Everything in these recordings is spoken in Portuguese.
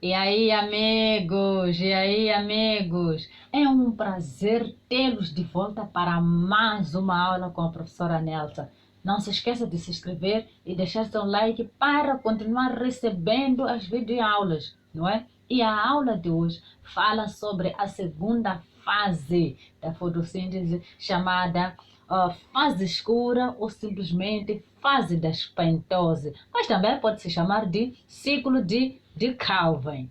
E aí, amigos? E aí, amigos? É um prazer tê-los de volta para mais uma aula com a professora Nelsa. Não se esqueça de se inscrever e deixar seu like para continuar recebendo as videoaulas, não é? E a aula de hoje fala sobre a segunda fase da fotossíntese, chamada fase escura ou simplesmente fase da espantose, mas também pode se chamar de ciclo de Calvin.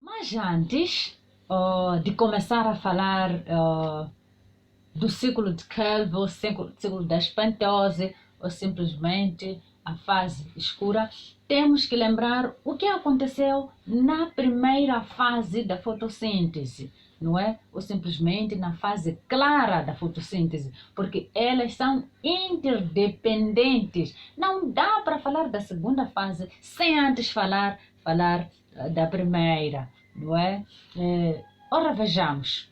Mas antes de começar a falar do ciclo de Calvin, ou ciclo da espantose, ou simplesmente a fase escura, temos que lembrar o que aconteceu na primeira fase da fotossíntese, não é? Ou simplesmente na fase clara da fotossíntese, porque elas são interdependentes. Não dá para falar da segunda fase sem antes falar da primeira, não é? Ora, vejamos.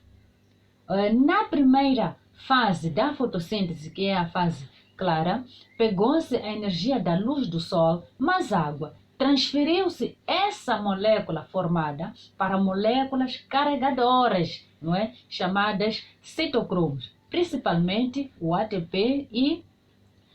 Na primeira fase da fotossíntese, que é a fase clara, pegou-se a energia da luz do sol, mas água. Transferiu-se essa molécula formada para moléculas carregadoras, não é? Chamadas citocromos, principalmente o ATP e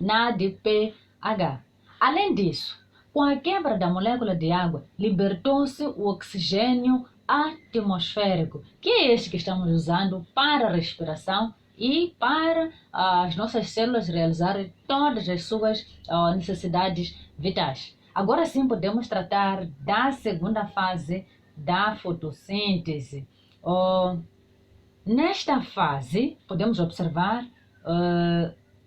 NADPH. Além disso, com a quebra da molécula de água, libertou-se o oxigênio atmosférico, que é este que estamos usando para a respiração e para as nossas células realizarem todas as suas necessidades vitais. Agora sim podemos tratar da segunda fase da fotossíntese. Nesta fase, podemos observar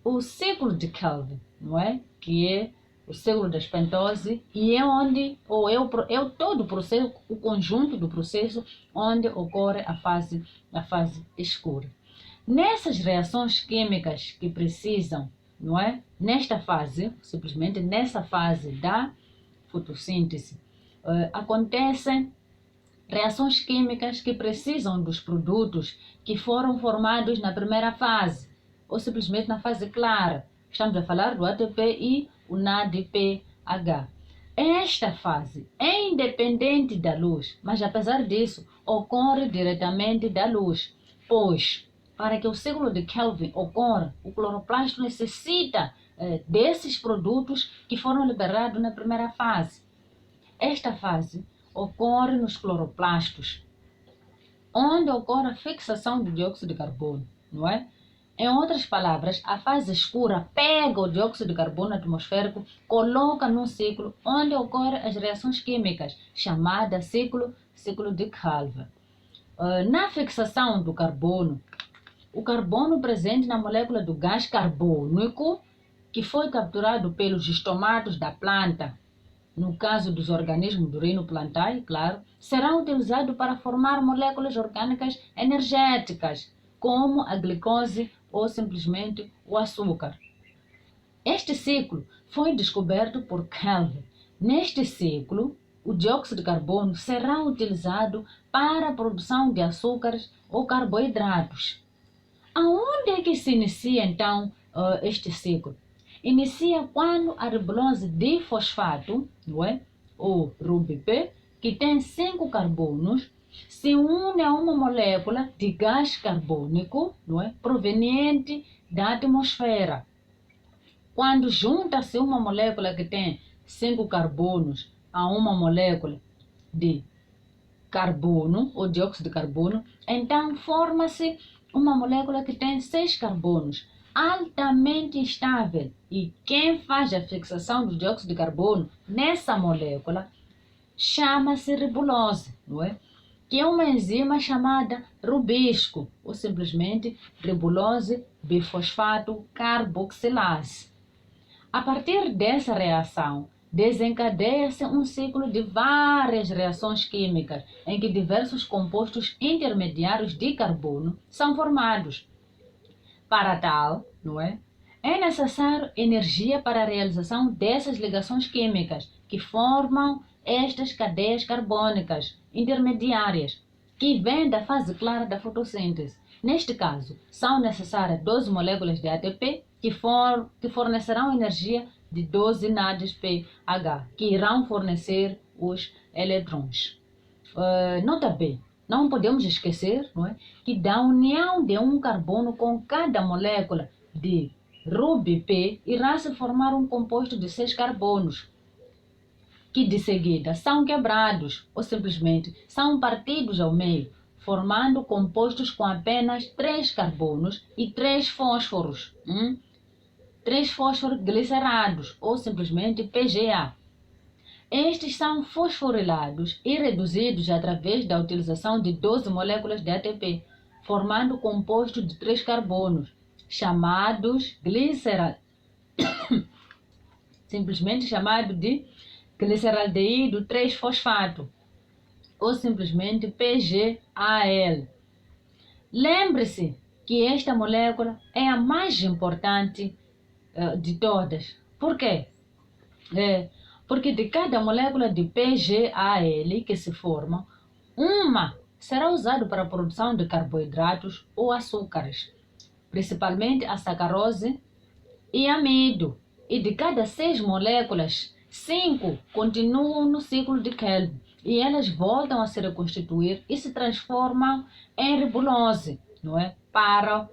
o ciclo de Calvin, não é? Que é o ciclo da espantose, e é onde, é todo o processo, o conjunto do processo onde ocorre a fase escura. Nessas reações químicas que precisam, não é? Nesta fase, simplesmente nessa fase da fotossíntese, acontecem reações químicas que precisam dos produtos que foram formados na primeira fase, ou simplesmente na fase clara. Estamos a falar do ATP e o NADPH. Esta fase é independente da luz, mas apesar disso, ocorre diretamente da luz, pois para que o ciclo de Calvin ocorra, o cloroplasto necessita desses produtos que foram liberados na primeira fase. Esta fase ocorre nos cloroplastos, onde ocorre a fixação do dióxido de carbono, não é? Em outras palavras, a fase escura pega o dióxido de carbono atmosférico, coloca num ciclo onde ocorrem as reações químicas, chamada ciclo de Calvin. Na fixação do carbono, o carbono presente na molécula do gás carbônico, que foi capturado pelos estomatos da planta, no caso dos organismos do reino plantar, claro, será utilizado para formar moléculas orgânicas energéticas, como a glicose ou simplesmente o açúcar. Este ciclo foi descoberto por Calvin. Neste ciclo, o dióxido de carbono será utilizado para a produção de açúcares ou carboidratos. Aonde é que se inicia então este ciclo? Inicia quando a ribulose difosfato, não é? Ou RUBP, que tem 5 carbonos, se une a uma molécula de gás carbônico, não é? Proveniente da atmosfera. Quando junta-se uma molécula que tem 5 carbonos a uma molécula de carbono, ou dióxido de carbono, então forma-se uma molécula que tem 6 carbonos, altamente estável. E quem faz a fixação do dióxido de carbono nessa molécula chama-se ribulose, não é? Que é uma enzima chamada rubisco, ou simplesmente ribulose bifosfato carboxilase. A partir dessa reação, desencadeia-se um ciclo de várias reações químicas em que diversos compostos intermediários de carbono são formados. Para tal, não é? É necessário energia para a realização dessas ligações químicas que formam estas cadeias carbônicas intermediárias, que vêm da fase clara da fotossíntese. Neste caso, são necessárias 12 moléculas de ATP que fornecerão energia de 12 NADPH, que irão fornecer os eletrões. Nota B, não podemos esquecer, não é, que da união de um carbono com cada molécula de RuBP irá se formar um composto de 6 carbonos, que de seguida são quebrados ou simplesmente são partidos ao meio, formando compostos com apenas 3 carbonos e 3 fósforos. 3 fósforos glicerados ou simplesmente PGA. Estes são fosforilados e reduzidos através da utilização de 12 moléculas de ATP, formando composto de 3 carbonos, chamados simplesmente chamado de gliceraldeído 3-fosfato, ou simplesmente PGAL. Lembre-se que esta molécula é a mais importante de todas. Por quê? Porque de cada molécula de PGAL que se forma, uma será usada para a produção de carboidratos ou açúcares, principalmente a sacarose e amido. E de cada 6 moléculas, 5 continuam no ciclo de Krebs e elas voltam a se reconstituir e se transformam em ribulose, não é? Para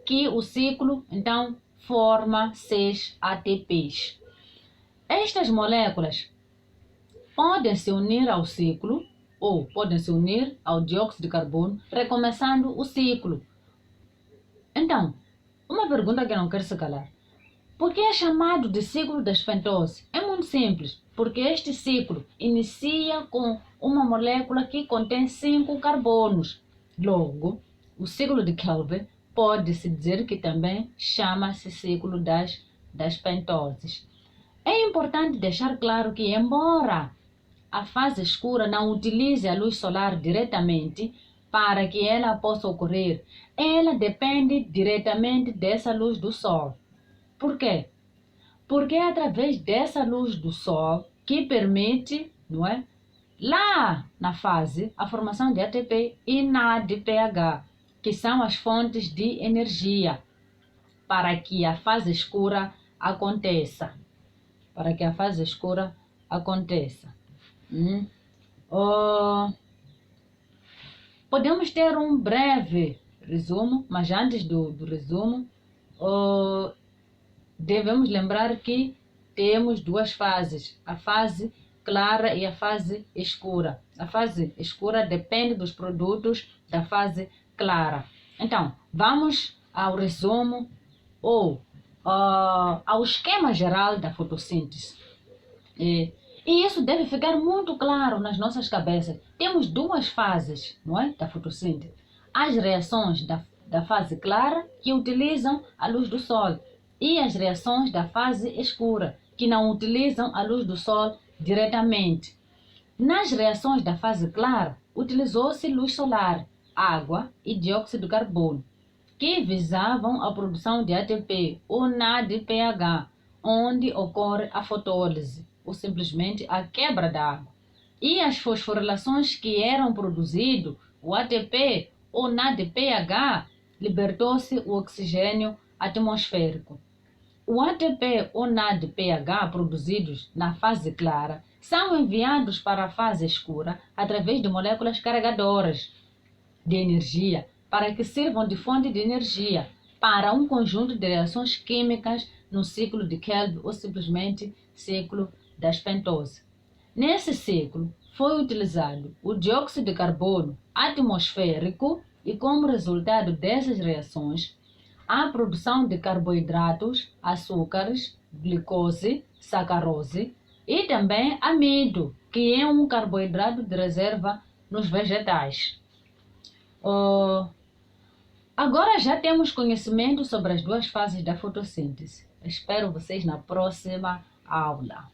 que o ciclo, então, forma 6 ATPs. Estas moléculas podem se unir ao ciclo ou podem se unir ao dióxido de carbono, recomeçando o ciclo. Então, uma pergunta que não quero se calar. Por que é chamado de ciclo da pentose? É muito simples, porque este ciclo inicia com uma molécula que contém 5 carbonos. Logo, o ciclo de Krebs pode-se dizer que também chama-se ciclo das pentoses. É importante deixar claro que, embora a fase escura não utilize a luz solar diretamente para que ela possa ocorrer, ela depende diretamente dessa luz do Sol. Por quê? Porque é através dessa luz do Sol que permite, não é, lá na fase, a formação de ATP e NADPH, que são as fontes de energia, para que a fase escura aconteça. Para que a fase escura aconteça. Podemos ter um breve resumo, mas antes do resumo, devemos lembrar que temos 2 fases, a fase clara e a fase escura. A fase escura depende dos produtos da fase clara. Então, vamos ao resumo ou ao esquema geral da fotossíntese. E isso deve ficar muito claro nas nossas cabeças. Temos 2 fases, não é, da fotossíntese. As reações da fase clara, que utilizam a luz do Sol, e as reações da fase escura, que não utilizam a luz do Sol diretamente. Nas reações da fase clara, utilizou-se luz solar, água e dióxido de carbono, que visavam a produção de ATP ou NADPH, onde ocorre a fotólise, ou simplesmente a quebra da água. E as fosforilações que eram produzido, o ATP ou NADPH, libertou-se o oxigênio atmosférico. O ATP ou NADPH produzidos na fase clara são enviados para a fase escura através de moléculas carregadoras de energia para que sirvam de fonte de energia para um conjunto de reações químicas no ciclo de Krebs ou simplesmente ciclo das pentose. Nesse ciclo foi utilizado o dióxido de carbono atmosférico e, como resultado dessas reações, a produção de carboidratos, açúcares, glicose, sacarose e também amido, que é um carboidrato de reserva nos vegetais. Agora já temos conhecimento sobre as 2 fases da fotossíntese. Espero vocês na próxima aula.